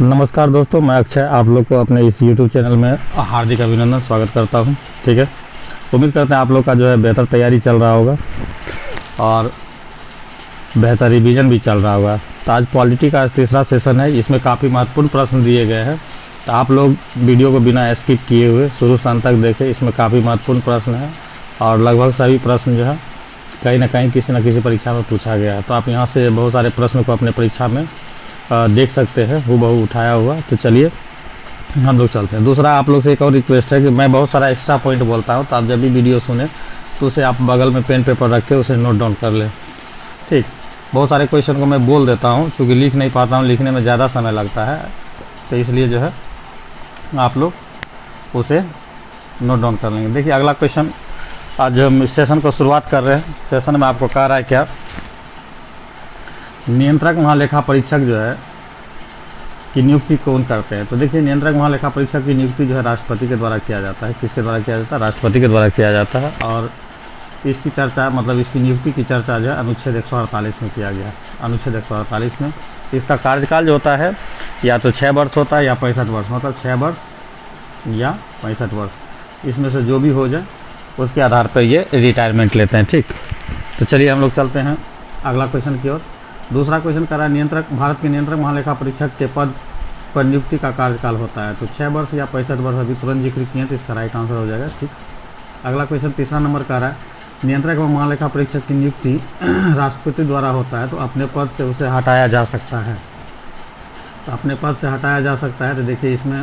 नमस्कार दोस्तों, मैं अक्षय आप लोग को अपने इस YouTube चैनल में हार्दिक अभिनंदन स्वागत करता हूं। ठीक है, उम्मीद करते हैं आप लोग का जो है बेहतर तैयारी चल रहा होगा और बेहतर रिवीजन भी चल रहा होगा। तो आज पॉलिटी का तीसरा सेशन है, इसमें काफ़ी महत्वपूर्ण प्रश्न दिए गए हैं। तो आप लोग वीडियो को बिना स्किप किए हुए शुरू से अंत तक देखें। इसमें काफ़ी महत्वपूर्ण प्रश्न है और लगभग सभी प्रश्न जो है कहीं ना कहीं किसी न किसी परीक्षा में पूछा गया है। तो आप यहाँ से बहुत सारे प्रश्न को अपने परीक्षा में देख सकते हैं, हूबहू उठाया हुआ। तो चलिए हम लोग चलते हैं। दूसरा, आप लोग से एक और रिक्वेस्ट है कि मैं बहुत सारा एक्स्ट्रा पॉइंट बोलता हूँ, तो आप जब भी वीडियो सुने तो उसे आप बगल में पेन पेपर रख के उसे नोट डाउन कर लें। ठीक, बहुत सारे क्वेश्चन को मैं बोल देता हूँ, चूँकि लिख नहीं पाता हूँ, लिखने में ज़्यादा समय लगता है, तो इसलिए जो है आप लोग उसे नोट डाउन कर लेंगे। देखिए अगला क्वेश्चन, आज हम इस सेशन को शुरुआत कर रहे हैं। सेशन में आपको कह रहा है क्या, नियंत्रक महालेखा परीक्षक जो है की नियुक्ति कौन करते हैं। तो देखिए नियंत्रक महालेखा परीक्षक की नियुक्ति जो है राष्ट्रपति के द्वारा किया जाता है। किसके द्वारा किया जाता है? राष्ट्रपति के द्वारा किया जाता है। और इसकी चर्चा, मतलब इसकी नियुक्ति की चर्चा जो है अनुच्छेद 148 में किया गया है। अनुच्छेद 148 में इसका कार्यकाल जो होता है या तो 6 वर्ष होता है या 65 वर्ष, मतलब 6 वर्ष या 65 वर्ष, इसमें से जो भी हो जाए उसके आधार पर ये रिटायरमेंट लेते हैं। ठीक, तो चलिए हम लोग चलते हैं अगला क्वेश्चन की ओर। दूसरा क्वेश्चन कर रहा है, नियंत्रक भारत के नियंत्रक महालेखा परीक्षक के पद पर नियुक्ति का कार्यकाल होता है। तो 6 वर्ष या 65 वर्ष अभी तुरंत जिक्र किए हैं, तो इसका राइट आंसर हो जाएगा 6। अगला क्वेश्चन तीसरा नंबर का रहा है, नियंत्रक एवं महालेखा परीक्षक की नियुक्ति राष्ट्रपति द्वारा होता है, तो अपने पद से उसे हटाया जा सकता है। तो अपने पद से हटाया जा सकता है, तो देखिए इसमें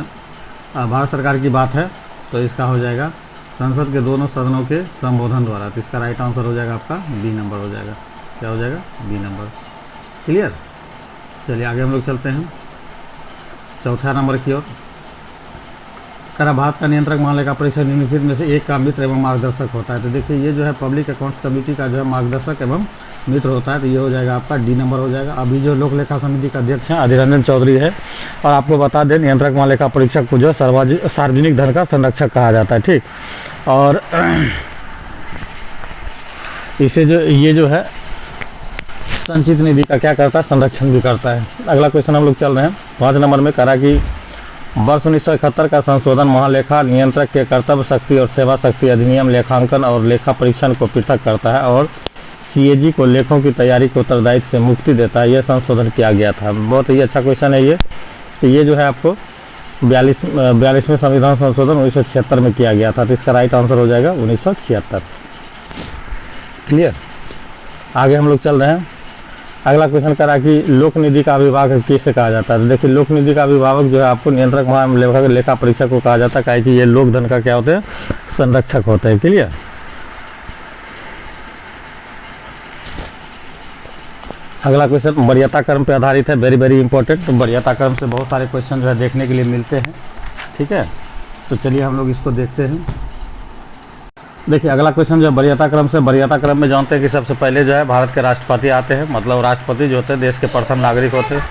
भारत सरकार की बात है, तो इसका हो जाएगा संसद के दोनों सदनों के संबोधन द्वारा। तो इसका राइट आंसर हो जाएगा आपका बी नंबर हो जाएगा। क्या हो जाएगा? B number. क्लियर? चलिए आगे हम लोग चलते हैं चौथा नंबर की ओर। करा भारत का नियंत्रक महालेखा परीक्षक निम्नलिखित में से एक का मित्र एवं मार्गदर्शक होता है। तो देखिए ये जो है पब्लिक अकाउंट्स कमेटी का जो है मार्गदर्शक एवं मित्र होता है, तो ये हो जाएगा आपका डी नंबर हो जाएगा। अभी जो लोक लेखा समिति का अध्यक्ष हैं अधीर रंजन चौधरी है। और आपको बता दें नियंत्रक महालेखा परीक्षक को जो सार्वजनिक धन का संरक्षक कहा जाता है। ठीक, और इसे जो ये जो है संचित निधि का क्या करता है? संरक्षण भी करता है। अगला क्वेश्चन हम लोग चल रहे हैं 5 नंबर में। करा कि वर्ष 1971 का संशोधन महालेखा नियंत्रक के कर्तव्य शक्ति और सेवा शक्ति अधिनियम लेखांकन और लेखा परीक्षण को पृथक करता है और सीएजी को लेखों की तैयारी के उत्तरदायित्व से मुक्ति देता है। यह संशोधन किया गया था। बहुत ही अच्छा क्वेश्चन है ये। तो ये जो है आपको 42वें संविधान संशोधन 1976 में किया गया था। तो इसका राइट आंसर हो जाएगा 1976। क्लियर? आगे हम लोग चल रहे हैं। अगला क्वेश्चन करा कि लोक निधि का अभिभावक किसे कहा जाता है। तो देखिए लोक निधि का अभिभावक जो है आपको नियंत्रक महालेखा लेखा परीक्षक को कहा जाता है, कि ये लोक धन का क्या होते हैं? संरक्षक होते हैं। क्लियर? अगला क्वेश्चन वरीयता क्रम पे आधारित है, वेरी वेरी इंपॉर्टेंट। तो वरीयता क्रम से बहुत सारे क्वेश्चन जो है देखने के लिए मिलते हैं। ठीक है, तो चलिए हम लोग इसको देखते हैं। देखिए अगला क्वेश्चन जो है वरीयता क्रम से। वरीयता क्रम में जानते हैं कि सबसे पहले जो है भारत के राष्ट्रपति आते हैं, मतलब राष्ट्रपति जो होते हैं देश के प्रथम नागरिक होते हैं।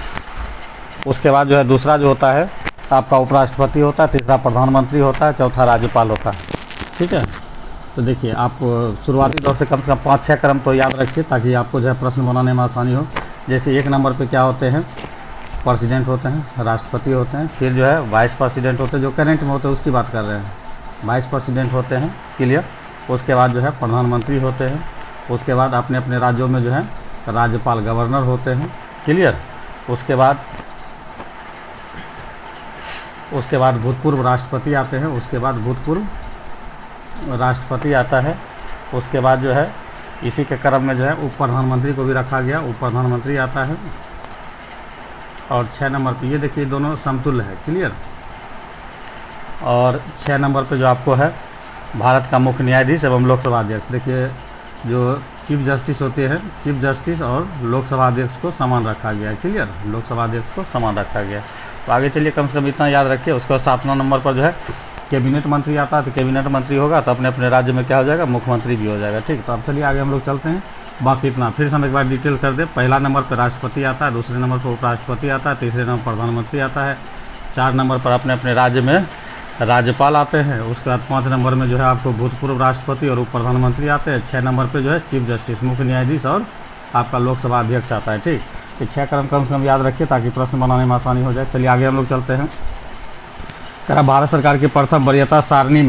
उसके बाद जो है दूसरा जो होता है आपका उपराष्ट्रपति होता है, तीसरा प्रधानमंत्री होता है, चौथा राज्यपाल होता है। ठीक है, तो देखिए आप शुरुआती दौर से कम 5-6 क्रम तो याद रखिए, ताकि आपको जो है प्रश्न बनाने में आसानी हो। जैसे 1 नंबर पे क्या होते हैं? प्रेसिडेंट होते हैं, राष्ट्रपति होते हैं। फिर जो है वाइस प्रेसिडेंट होते हैं, जो करेंट में होते हैं उसकी बात कर रहे हैं, वाइस प्रेसिडेंट होते हैं। क्लियर? उसके बाद जो है प्रधानमंत्री होते हैं। उसके बाद अपने अपने राज्यों में जो है राज्यपाल गवर्नर होते हैं। क्लियर? उसके बाद भूतपूर्व राष्ट्रपति आते हैं। उसके बाद भूतपूर्व राष्ट्रपति आता है। उसके बाद जो है इसी के क्रम में जो है उप प्रधानमंत्री को भी रखा गया, उप प्रधानमंत्री आता है। और 6 नंबर पे ये देखिए दोनों समतुल्य है। क्लियर? और 6 नंबर पे जो आपको है भारत का मुख्य न्यायाधीश एवं लोकसभा अध्यक्ष। देखिए जो चीफ जस्टिस होते हैं, चीफ जस्टिस और लोकसभा अध्यक्ष को समान रखा गया है। क्लियर? लोकसभा अध्यक्ष को समान रखा गया है। तो आगे चलिए कम से कम इतना याद रखिए। उसके बाद 7वां नंबर पर जो है कैबिनेट मंत्री आता है। तो कैबिनेट मंत्री होगा तो अपने अपने राज्य में क्या हो जाएगा? मुख्यमंत्री भी हो जाएगा। ठीक, तो अब चलिए आगे हम लोग चलते हैं। बाकी इतना फिर से हम एक बार डिटेल कर दें। पहला नंबर पर राष्ट्रपति आता है, दूसरे नंबर पर उपराष्ट्रपति आता है, तीसरे नंबर प्रधानमंत्री आता है, 4 नंबर पर अपने अपने राज्य में राज्यपाल आते हैं। उसके बाद 5 नंबर में जो है आपको भूतपूर्व राष्ट्रपति और उप प्रधानमंत्री आते हैं। 6 नंबर पे जो है चीफ जस्टिस मुख्य न्यायाधीश और आपका लोकसभा अध्यक्ष आता है। ठीक, ये 6 क्रम कम से कम याद रखिए ताकि प्रश्न बनाने में आसानी हो जाए। चलिए आगे हम लोग चलते हैं। करा भारत सरकार की प्रथम वरीयता सारणी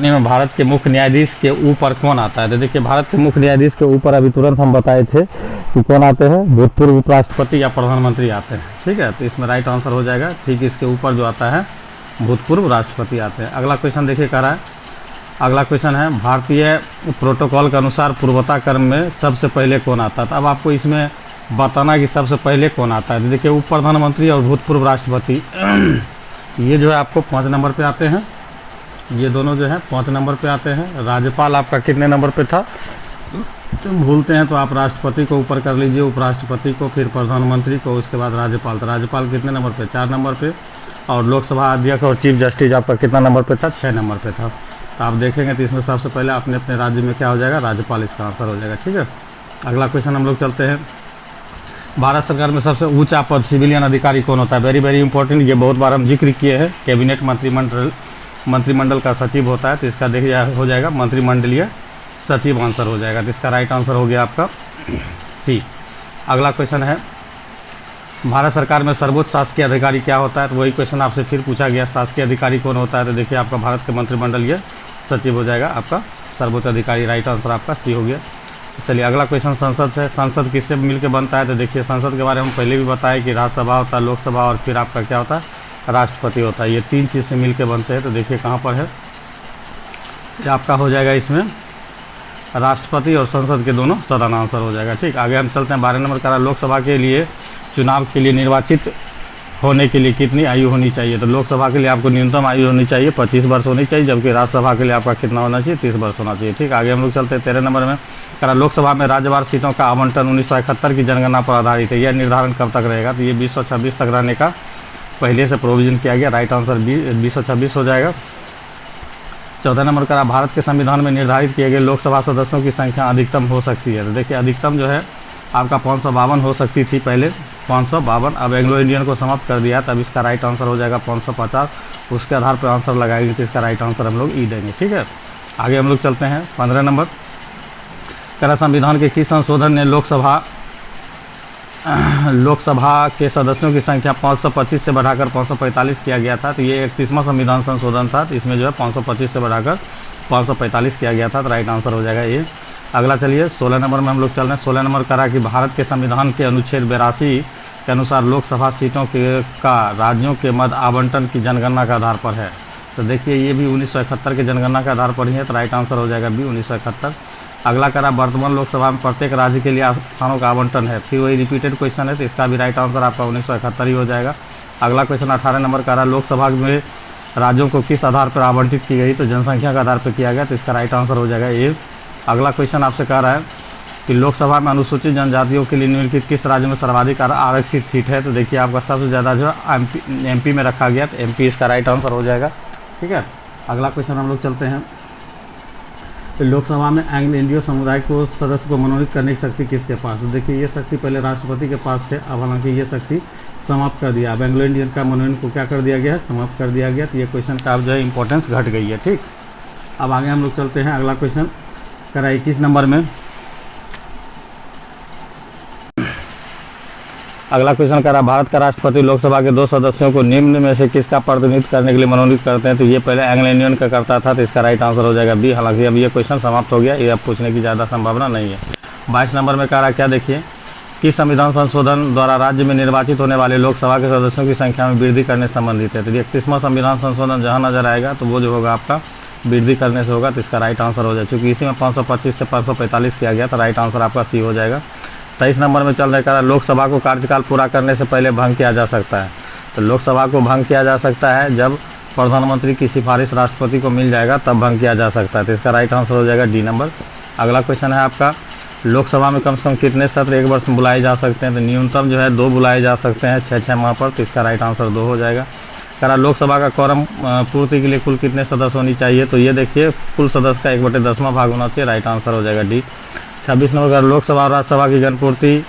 में भारत के मुख्य न्यायाधीश के ऊपर कौन आता है? तो देखिए भारत के मुख्य न्यायाधीश के ऊपर अभी तुरंत हम बताए थे कि कौन आते हैं, भूतपूर्व उपराष्ट्रपति या प्रधानमंत्री आते हैं। ठीक है, तो इसमें राइट आंसर हो जाएगा। ठीक, इसके ऊपर जो आता है भूतपूर्व राष्ट्रपति आते हैं। अगला क्वेश्चन देखिए कह रहा है, अगला क्वेश्चन है भारतीय प्रोटोकॉल के अनुसार पूर्वता क्रम में सबसे पहले कौन आता है? तो अब आपको इसमें बताना कि सबसे पहले कौन आता है। तो देखिए उप प्रधानमंत्री और भूतपूर्व राष्ट्रपति ये जो है आपको 5 नंबर पे आते हैं। ये दोनों जो है 5 नंबर पे आते हैं। राज्यपाल आपका कितने नंबर पे था? तो भूलते हैं तो आप राष्ट्रपति को ऊपर कर लीजिए, उपराष्ट्रपति को, फिर प्रधानमंत्री को, उसके बाद राज्यपाल। तो राज्यपाल कितने नंबर पे? 4 नंबर पे। और लोकसभा अध्यक्ष और चीफ जस्टिस आपका कितना नंबर पे था? 6 नंबर पे था। तो आप देखेंगे तो इसमें सबसे पहले अपने अपने राज्य में क्या हो जाएगा? राज्यपाल इसका आंसर हो जाएगा। ठीक है, अगला क्वेश्चन हम लोग चलते हैं। भारत सरकार में सबसे ऊंचा पद सिविलियन अधिकारी कौन होता है? वेरी वेरी इंपॉर्टेंट, ये बहुत बार हम जिक्र किए हैं। कैबिनेट मंत्रिमंडल का सचिव होता है, तो इसका देखिए हो जाएगा मंत्रिमंडलीय सचिव आंसर हो जाएगा। तो इसका राइट आंसर हो गया आपका सी। अगला क्वेश्चन है भारत सरकार में सर्वोच्च शासकीय अधिकारी क्या होता है? तो वही क्वेश्चन आपसे फिर पूछा गया, शासकीय अधिकारी कौन होता है? तो देखिए आपका भारत के मंत्रिमंडलीय सचिव हो जाएगा आपका सर्वोच्च अधिकारी। राइट आंसर आपका सी हो गया। चलिए अगला क्वेश्चन संसद से। संसद किससे मिलकर बनता है? तो देखिए संसद के बारे में पहले भी बताया कि राज्यसभा होता है, लोकसभा और फिर आपका क्या होता है? राष्ट्रपति होता है। ये 3 चीज़ से मिलकर बनते हैं। तो देखिए कहाँ पर है, ये आपका हो जाएगा इसमें राष्ट्रपति और संसद के दोनों सदन आंसर हो जाएगा। ठीक, आगे हम चलते हैं। 12 नंबर का लोकसभा के लिए चुनाव के लिए निर्वाचित होने के लिए कितनी आयु होनी चाहिए? तो लोकसभा के लिए आपको न्यूनतम आयु होनी चाहिए 25 वर्ष होनी चाहिए, जबकि राज्यसभा के लिए आपका कितना होना चाहिए? 30 वर्ष होना चाहिए। ठीक, आगे हम लोग चलते हैं। 13 नंबर में करा लोकसभा में राज्यवार सीटों का आवंटन 1971 की जनगणना पर आधारित है। यह निर्धारण कब तक रहेगा? तो ये 2026 तक रहने का पहले से प्रोविजन किया गया। राइट आंसर 2026 हो जाएगा। 14 नंबर का भारत के संविधान में निर्धारित किए गए लोकसभा सदस्यों की संख्या अधिकतम हो सकती है। तो देखिए अधिकतम जो है आपका 552 हो सकती थी पहले, 552। अब एंग्लो इंडियन को समाप्त कर दिया, तब इसका राइट आंसर हो जाएगा 550। उसके आधार पर आंसर लगाएंगे तो इसका राइट आंसर हम लोग ई देंगे। ठीक है, आगे हम लोग चलते हैं। 15 नंबर करा संविधान के किस संशोधन ने लोकसभा के सदस्यों की संख्या 525 से बढ़ाकर 545 किया गया था? तो ये 31वां संविधान संशोधन था। तो इसमें जो है 525 से बढ़ाकर 545 किया गया था। तो राइट आंसर हो जाएगा ये। अगला चलिए 16 नंबर में हम लोग चल रहे हैं। 16 नंबर करा कि भारत के संविधान के अनुच्छेद 82 के अनुसार लोकसभा सीटों का राज्यों के मध्य आवंटन की जनगणना के आधार पर है। तो देखिए ये भी 1971 के जनगणना के आधार पर ही है। तो राइट आंसर हो जाएगा बी 1971। अगला करा वर्तमान लोकसभा में प्रत्येक राज्य के लिए स्थानों का आवंटन है। फिर वही रिपीटेड क्वेश्चन है, तो इसका भी राइट आंसर आपका 1971 ही हो जाएगा। अगला क्वेश्चन 18 नंबर करा लोकसभा में राज्यों को किस आधार पर आवंटित की गई? तो जनसंख्या के आधार पर किया गया। तो इसका राइट आंसर हो जाएगा ये। अगला क्वेश्चन आपसे कह रहा है कि लोकसभा में अनुसूचित जनजातियों के लिए निम्नलिखित किस राज्य में सर्वाधिक आरक्षित सीट है? तो देखिए आपका सबसे ज़्यादा जो एमपी में रखा गया, तो एमपी इसका राइट आंसर हो जाएगा। ठीक है, अगला क्वेश्चन हम लोग चलते हैं। लोकसभा में एंग्लो इंडियन समुदाय को सदस्य को मनोनीत करने की शक्ति किसके पास? तो देखिए ये शक्ति पहले राष्ट्रपति के पास थे, अब हालांकि ये शक्ति समाप्त कर दिया। अब एंग्लो इंडियन का मनोनयन को क्या कर दिया गया है? समाप्त कर दिया गया। तो ये क्वेश्चन का अब जो है इंपॉर्टेंस घट गई है। ठीक, अब आगे हम लोग चलते हैं। अगला क्वेश्चन करा 21 नंबर में। अगला क्वेश्चन करा भारत का राष्ट्रपति लोकसभा के 2 सदस्यों को निम्न में से किसका प्रतिनिधित्व करने के लिए मनोनीत करते हैं? तो ये पहले एंग्लो इंडियन का करता था। तो इसका राइट आंसर हो जाएगा बी। हालांकि अब ये क्वेश्चन समाप्त हो गया, ये अब पूछने की ज़्यादा संभावना नहीं है। 22 नंबर में कह रहा क्या देखिए कि संविधान संशोधन द्वारा राज्य में निर्वाचित होने वाले लोकसभा के सदस्यों की संख्या में वृद्धि करने से संबंधित है। तो 31वां संविधान संशोधन जहाँ नजर आएगा तो वो जो होगा आपका वृद्धि करने से होगा। तो इसका राइट आंसर हो जाएगा, क्योंकि इसी में 525 से 545 किया गया। तो राइट आंसर आपका सी हो जाएगा। 23 नंबर में चल रहा है लोकसभा को कार्यकाल पूरा करने से पहले भंग किया जा सकता है। तो लोकसभा को भंग किया जा सकता है जब प्रधानमंत्री की सिफारिश राष्ट्रपति को मिल जाएगा, तब भंग किया जा सकता है। तो इसका राइट आंसर हो जाएगा डी नंबर। अगला क्वेश्चन है आपका लोकसभा में कम से कम कितने सत्र एक वर्ष में बुलाए जा सकते हैं? तो न्यूनतम जो है 2 बुलाए जा सकते हैं 6-6 माह पर। तो इसका राइट आंसर 2 हो जाएगा। करा लोकसभा का क्वारम पूर्ति के लिए कुल कितने सदस्य होनी चाहिए? तो ये देखिए कुल सदस्य का 1/10वां भाग होना चाहिए। राइट आंसर हो जाएगा डी। 26 नंबर का लोकसभा और राज्यसभा की जनपूर्ति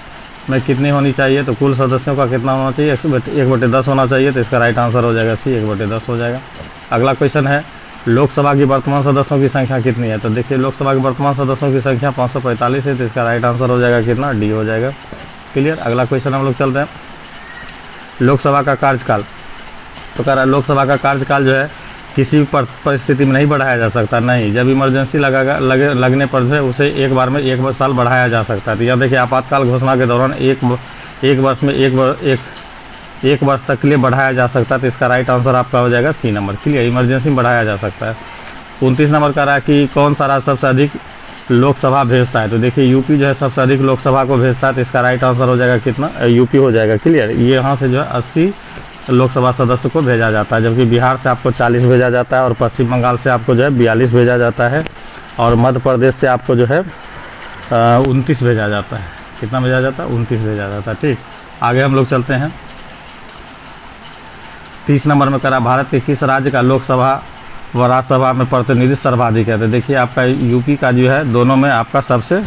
में कितनी होनी चाहिए? तो कुल सदस्यों का कितना होना चाहिए? 1/10 होना चाहिए। तो इसका राइट आंसर हो जाएगा सी 1/10 हो जाएगा। अगला क्वेश्चन है लोकसभा की वर्तमान सदस्यों की संख्या कितनी है? तो देखिए लोकसभा की वर्तमान सदस्यों की संख्या 545 है, तो इसका राइट आंसर हो जाएगा कितना? डी हो जाएगा। क्लियर। अगला क्वेश्चन हम लोग चलते हैं, लोकसभा का कार्यकाल। तो कह रहा है लोकसभा का कार्यकाल जो है किसी भी परिस्थिति में नहीं बढ़ाया जा सकता, नहीं, जब इमरजेंसी लगने पर जो है उसे एक बार में 1 साल बढ़ाया जा सकता है। तो यह देखिए आपातकाल घोषणा के दौरान एक वर्ष में एक वर्ष तक के लिए बढ़ाया जा सकता है। तो इसका राइट आंसर आपका हो जाएगा सी नंबर। क्लियर, इमरजेंसी में बढ़ाया जा सकता है। 29 नंबर कह रहा है कि कौन सा राज्य सबसे अधिक लोकसभा भेजता है? तो देखिए यूपी जो है सबसे अधिक लोकसभा को भेजता है, तो इसका राइट आंसर हो जाएगा कितना? यूपी हो जाएगा। क्लियर, ये यहाँ से जो है 80 लोकसभा सदस्य को भेजा जाता है, जबकि बिहार से आपको 40 भेजा जाता है और पश्चिम बंगाल से आपको जो है 42 भेजा जाता है और मध्य प्रदेश से आपको जो है 29 भेजा जाता है। कितना भेजा जाता है? 29 भेजा जाता है। ठीक, आगे हम लोग चलते हैं। 30 नंबर में करा भारत के किस राज्य का लोकसभा व राज्यसभा में प्रतिनिधित्व सर्वाधिक है? तो देखिए आपका यूपी का जो है दोनों में आपका सबसे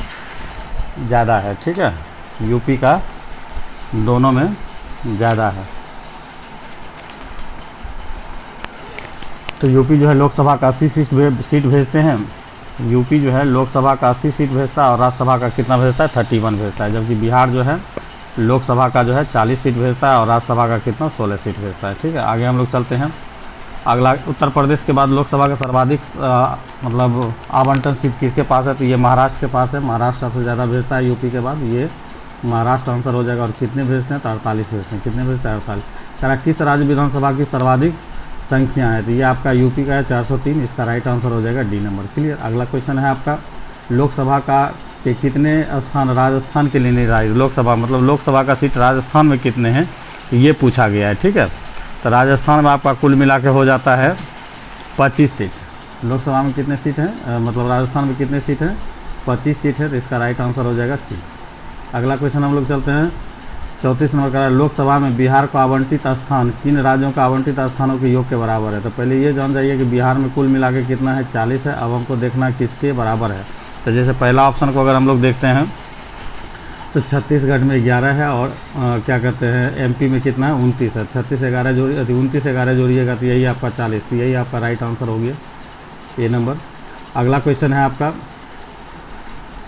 ज़्यादा है। ठीक है, यूपी का दोनों में ज़्यादा है। तो यूपी जो है लोकसभा का 80 सीट भेजते हैं। यूपी जो है लोकसभा का 80 सीट भेजता है और राज्यसभा का कितना भेजता है? 31 भेजता है। जबकि बिहार जो है लोकसभा का जो है 40 सीट भेजता है और राज्यसभा का कितना? 16 सीट भेजता है। ठीक है, आगे हम लोग चलते हैं। अगला, उत्तर प्रदेश के बाद लोकसभा का सर्वाधिक मतलब आवंटन सीट किसके पास है? तो ये महाराष्ट्र के पास है। महाराष्ट्र सबसे ज़्यादा भेजता है यूपी के बाद, ये महाराष्ट्र आंसर हो जाएगा। और कितने भेजते हैं? तो 48 भेजते हैं। कितने भेजते हैं? 48। कह रहा किस राज्य विधानसभा की सर्वाधिक संख्या है? तो ये आपका यूपी का है 403, इसका राइट आंसर हो जाएगा डी नंबर। क्लियर। अगला क्वेश्चन है आपका लोकसभा का के कितने स्थान राजस्थान के लिए निर्धारित? लोकसभा मतलब लोकसभा का सीट राजस्थान में कितने हैं ये पूछा गया है। ठीक है, तो राजस्थान में आपका कुल मिला के हो जाता है 25 सीट। लोकसभा में कितने सीट हैं? मतलब राजस्थान में कितने सीट हैं? 25 सीट है, तो इसका राइट आंसर हो जाएगा सी। अगला क्वेश्चन हम लोग चलते हैं 34 नंबर का, लोकसभा में बिहार को आवंटित स्थान किन राज्यों का आवंटित स्थानों के योग के बराबर है? तो पहले ये जान जाइए कि बिहार में कुल मिला के कितना है? 40 है। अब हमको देखना किसके बराबर है। तो जैसे पहला ऑप्शन को अगर हम लोग देखते हैं तो छत्तीसगढ़ में 11 है और क्या कहते हैं एमपी में कितना है? 29 है। 29 जोड़िएगा तो यही आपका 40, तो यही आपका राइट आंसर हो गया ए नंबर। अगला क्वेश्चन है आपका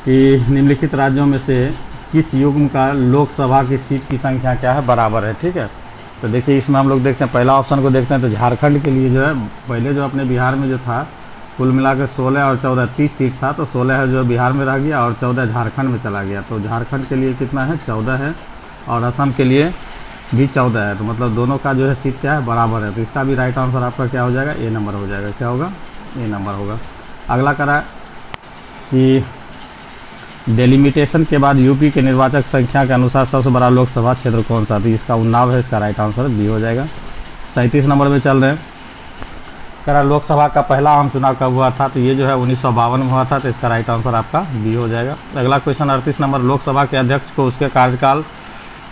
कि निम्नलिखित राज्यों में से किस युग्म का लोकसभा की सीट की संख्या क्या है? बराबर है। ठीक है, तो देखिए इसमें हम लोग देखते हैं पहला ऑप्शन को देखते हैं। तो झारखंड के लिए जो है पहले जो अपने बिहार में जो था कुल मिला के 16 और 14 30 सीट था, तो 16 है जो बिहार में रह गया और 14 झारखंड में चला गया। तो झारखंड के लिए कितना है? 14 है और असम के लिए भी 14 है। तो मतलब दोनों का जो है सीट क्या है? बराबर है। तो इसका भी राइट आंसर आपका क्या हो जाएगा? ए नंबर हो जाएगा। क्या होगा? ए नंबर होगा। अगला करा कि डेलिमिटेशन के बाद यूपी के निर्वाचक संख्या के अनुसार सबसे बड़ा लोकसभा क्षेत्र कौन सा? तो इसका उन्नाव है, इसका राइट आंसर बी हो जाएगा। 37 नंबर में चल रहे हैं। कह रहा लोकसभा का पहला आम चुनाव कब हुआ था? तो ये जो है 1952 में हुआ था, तो इसका राइट आंसर आपका बी हो जाएगा। अगला क्वेश्चन 38 नंबर, लोकसभा के अध्यक्ष को उसके कार्यकाल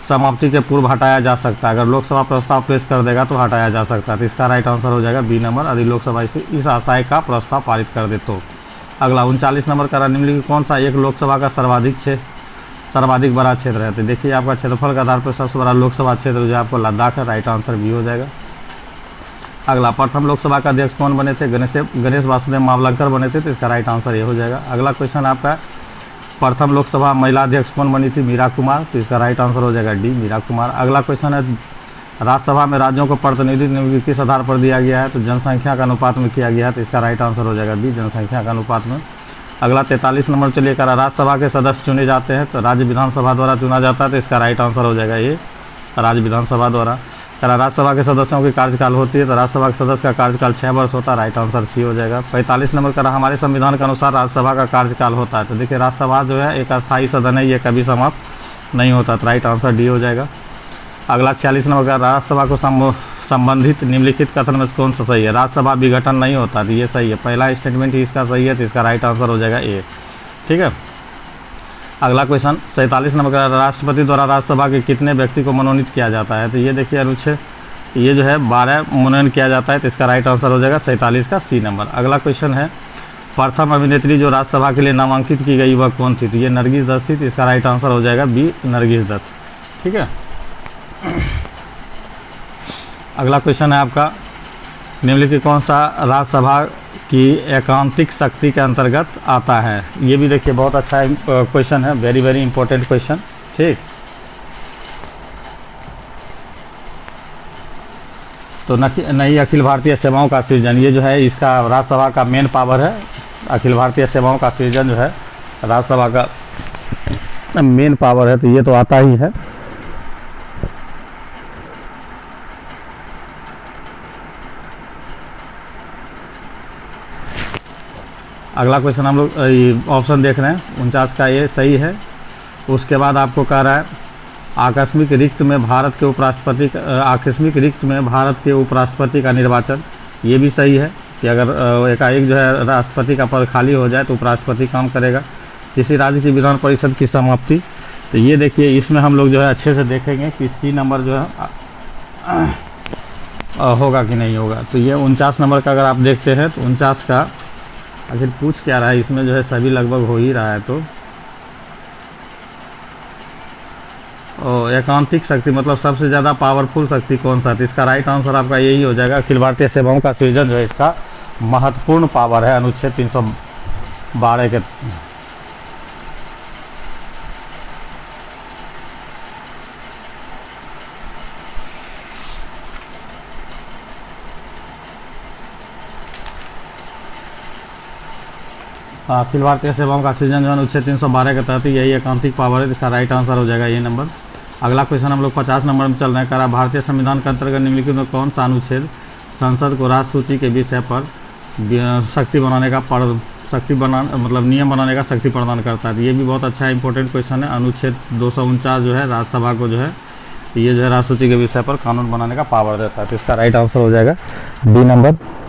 समाप्ति के पूर्व हटाया जा सकता है। अगर लोकसभा प्रस्ताव पेश कर देगा तो हटाया जा सकता है, तो इसका राइट आंसर हो जाएगा बी नंबर, यदि लोकसभा इस आशय का प्रस्ताव पारित कर दे तो। अगला 39 नंबर कह रहा निम्नलिखित कौन सा एक लोकसभा का सर्वाधिक बड़ा क्षेत्र है? तो देखिए आपका क्षेत्रफल के आधार पर सबसे बड़ा लोकसभा क्षेत्र जो है आपको लद्दाख है, राइट आंसर बी हो जाएगा। अगला प्रथम लोकसभा का अध्यक्ष कौन बने थे? गणेश वासुदेव मावलंकर बने थे, तो इसका राइट आंसर ये हो जाएगा। अगला क्वेश्चन आपका प्रथम लोकसभा महिला अध्यक्ष कौन बनी थी? मीरा कुमार, तो इसका राइट आंसर हो जाएगा डी, मीरा कुमार। अगला क्वेश्चन है राज्यसभा में राज्यों को प्रतिनिधित्व किस आधार पर दिया गया है? तो जनसंख्या का अनुपात में किया गया है, तो इसका राइट आंसर हो जाएगा बी, जनसंख्या का अनुपात में। अगला 43 नंबर चलिए करा राज्यसभा के सदस्य चुने जाते हैं तो राज्य विधानसभा द्वारा चुना जाता है, तो इसका राइट आंसर हो जाएगा ये, राज्य विधानसभा द्वारा। करा राज्यसभा के सदस्यों की कार्यकाल होती है तो राज्यसभा के सदस्य का कार्यकाल 6 वर्ष होता है, राइट आंसर सी हो जाएगा। 45 नंबर करा हमारे संविधान के अनुसार राज्यसभा का कार्यकाल होता है, तो देखिए राज्यसभा जो है एक अस्थायी सदन है, ये कभी समाप्त नहीं होता, तो राइट आंसर डी हो जाएगा। अगला 46 नंबर का राज्यसभा को संबंधित निम्नलिखित कथन में कौन सा सही है? राज्यसभा विघटन नहीं होता, तो ये सही है, पहला स्टेटमेंट ही इसका सही है, तो इसका राइट आंसर हो जाएगा ए। ठीक है, अगला क्वेश्चन 47 नंबर का राष्ट्रपति द्वारा राज्यसभा के कितने व्यक्ति को मनोनीत किया जाता है? तो ये देखिए अनुच्छेद ये जो है 12 मनोनयन किया जाता है, तो इसका राइट आंसर हो जाएगा 47 का सी नंबर। अगला क्वेश्चन है प्रथम अभिनेत्री जो राज्यसभा के लिए नामांकित की गई वह कौन थी? तो ये नरगिस दत्त थी, तो इसका राइट आंसर हो जाएगा बी, नरगिस दत्त। ठीक है, अगला क्वेश्चन है आपका निम्नलिखित कौन सा राज्यसभा की एकांतिक शक्ति के अंतर्गत आता है? ये भी देखिए बहुत अच्छा क्वेश्चन है, वेरी वेरी इंपॉर्टेंट क्वेश्चन। ठीक, तो नई अखिल भारतीय सेवाओं का सृजन, ये जो है इसका राज्यसभा का मेन पावर है। अखिल भारतीय सेवाओं का सृजन जो है राज्यसभा का मेन पावर है, तो ये तो आता ही है। अगला क्वेश्चन हम लोग ऑप्शन देख रहे हैं, 49 का ये सही है। उसके बाद आपको कह रहा है आकस्मिक रिक्त में भारत के उपराष्ट्रपति का निर्वाचन, ये भी सही है कि अगर एकाएक जो है राष्ट्रपति का पद खाली हो जाए तो उपराष्ट्रपति काम करेगा। किसी राज्य की विधान परिषद की समाप्ति, तो ये देखिए इसमें हम लोग जो है अच्छे से देखेंगे कि सी नंबर जो है होगा कि नहीं होगा। तो ये 49 नंबर का अगर आप देखते हैं तो 49 का आखिर पूछ क्या रहा है, इसमें जो है सभी लगभग हो ही रहा है। तो एकांतिक शक्ति मतलब सबसे ज़्यादा पावरफुल शक्ति कौन सा? तो इसका राइट आंसर आपका यही हो जाएगा, अखिल भारतीय सेवाओं का सृजन जो है इसका महत्वपूर्ण पावर है अनुच्छेद 312 के। अखिल भारतीय सेवाओं का सृजन जो है अनुच्छेद 312 के तहत यही एकांतिक पावर है, इसका राइट आंसर हो जाएगा ये नंबर। अगला क्वेश्चन हम लोग 50 नंबर में चल रहे हैं। करा भारतीय संविधान के अंतर्गत निम्नलिखित में कौन सा अनुच्छेद संसद को राष्ट्र सूची के विषय पर नियम बनाने का शक्ति प्रदान करता है? ये भी बहुत अच्छा इंपॉर्टेंट क्वेश्चन है। अनुच्छेद 249 जो है राज्यसभा को जो है ये जो है राष्ट्र सूची के विषय पर कानून बनाने का पावर देता है, तो इसका राइट आंसर हो जाएगा बी नंबर।